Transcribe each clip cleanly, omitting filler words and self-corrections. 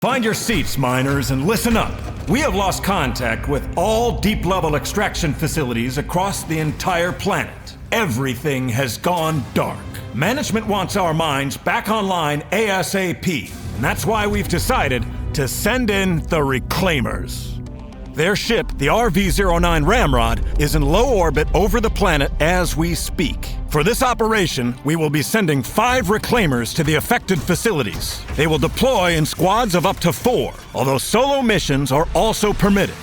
Find your seats, miners, and listen up. We have lost contact with all deep-level extraction facilities across the entire planet. Everything has gone dark. Management wants our mines back online ASAP, and that's why we've decided to send in the Reclaimers. Their ship, the RV-09 Ramrod, is in low orbit over the planet as we speak. For this operation, we will be sending 5 Reclaimers to the affected facilities. They will deploy in squads of up to 4, although solo missions are also permitted.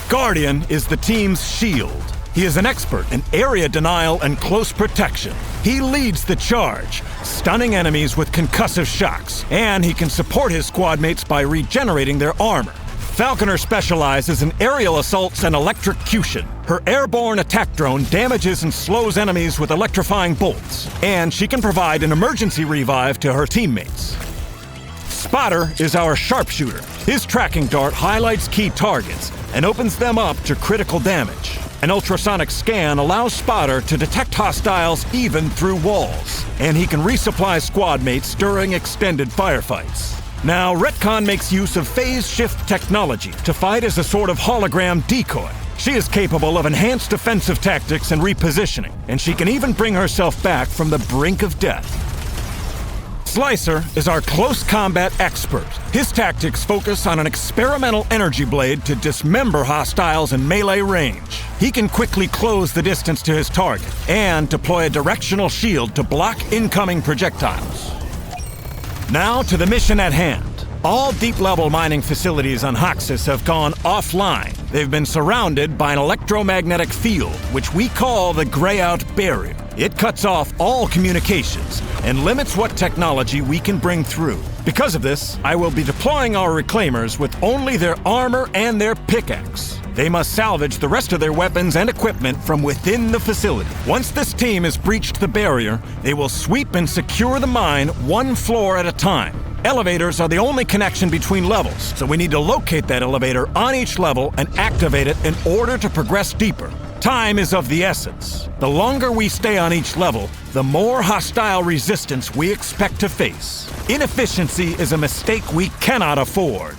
Guardian is the team's shield. He is an expert in area denial and close protection. He leads the charge, stunning enemies with concussive shocks, and he can support his squad mates by regenerating their armor. Falconer specializes in aerial assaults and electrocution. Her airborne attack drone damages and slows enemies with electrifying bolts, and she can provide an emergency revive to her teammates. Spotter is our sharpshooter. His tracking dart highlights key targets and opens them up to critical damage. An ultrasonic scan allows Spotter to detect hostiles even through walls, and he can resupply squad mates during extended firefights. Now, Retcon makes use of phase shift technology to fight as a sort of hologram decoy. She is capable of enhanced defensive tactics and repositioning, and she can even bring herself back from the brink of death. Slicer is our close combat expert. His tactics focus on an experimental energy blade to dismember hostiles in melee range. He can quickly close the distance to his target and deploy a directional shield to block incoming projectiles. Now to the mission at hand. All deep-level mining facilities on Hoxus have gone offline. They've been surrounded by an electromagnetic field, which we call the Greyout Barrier. It cuts off all communications and limits what technology we can bring through. Because of this, I will be deploying our Reclaimers with only their armor and their pickaxe. They must salvage the rest of their weapons and equipment from within the facility. Once this team has breached the barrier, they will sweep and secure the mine one floor at a time. Elevators are the only connection between levels, so we need to locate that elevator on each level and activate it in order to progress deeper. Time is of the essence. The longer we stay on each level, the more hostile resistance we expect to face. Inefficiency is a mistake we cannot afford.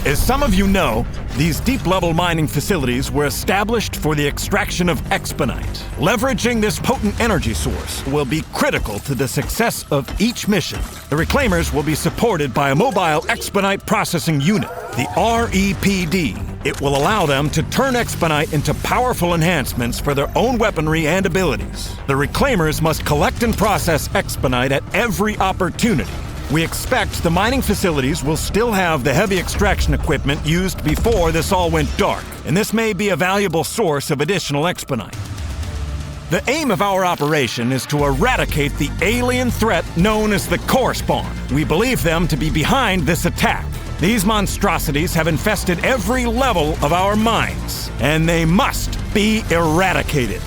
As some of you know, these deep-level mining facilities were established for the extraction of Exponite. Leveraging this potent energy source will be critical to the success of each mission. The Reclaimers will be supported by a mobile Exponite processing unit, the REPD. It will allow them to turn Exponite into powerful enhancements for their own weaponry and abilities. The Reclaimers must collect and process Exponite at every opportunity. We expect the mining facilities will still have the heavy extraction equipment used before this all went dark, and this may be a valuable source of additional Exponite. The aim of our operation is to eradicate the alien threat known as the Core Spawn. We believe them to be behind this attack. These monstrosities have infested every level of our mines, and they must be eradicated.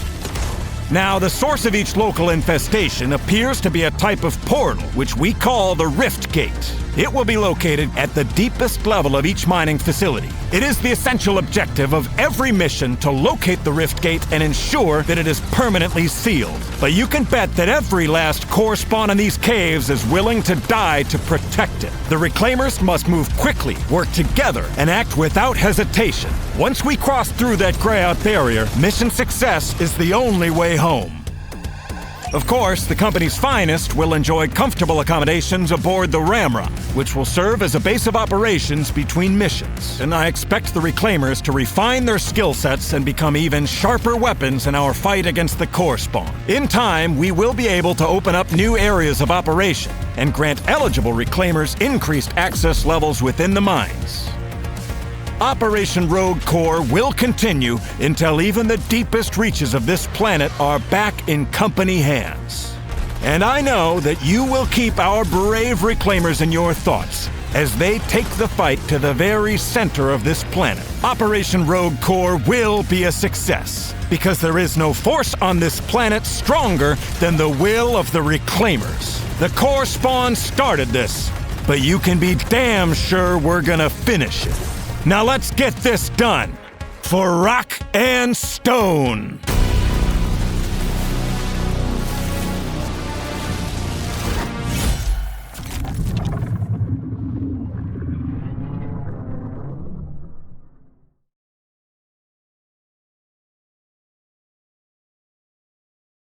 Now, the source of each local infestation appears to be a type of portal, which we call the Rift Gate. It will be located at the deepest level of each mining facility. It is the essential objective of every mission to locate the Rift Gate and ensure that it is permanently sealed. But you can bet that every last core spawn in these caves is willing to die to protect it. The Reclaimers must move quickly, work together, and act without hesitation. Once we cross through that Greyout Barrier, mission success is the only way home. Of course, the company's finest will enjoy comfortable accommodations aboard the Ramrod, which will serve as a base of operations between missions. And I expect the Reclaimers to refine their skill sets and become even sharper weapons in our fight against the Core Spawn. In time, we will be able to open up new areas of operation and grant eligible Reclaimers increased access levels within the mines. Operation Rogue Core will continue until even the deepest reaches of this planet are back in company hands. And I know that you will keep our brave Reclaimers in your thoughts as they take the fight to the very center of this planet. Operation Rogue Core will be a success, because there is no force on this planet stronger than the will of the Reclaimers. The Core Spawn started this, but you can be damn sure we're gonna finish it. Now let's get this done, for Rock and Stone!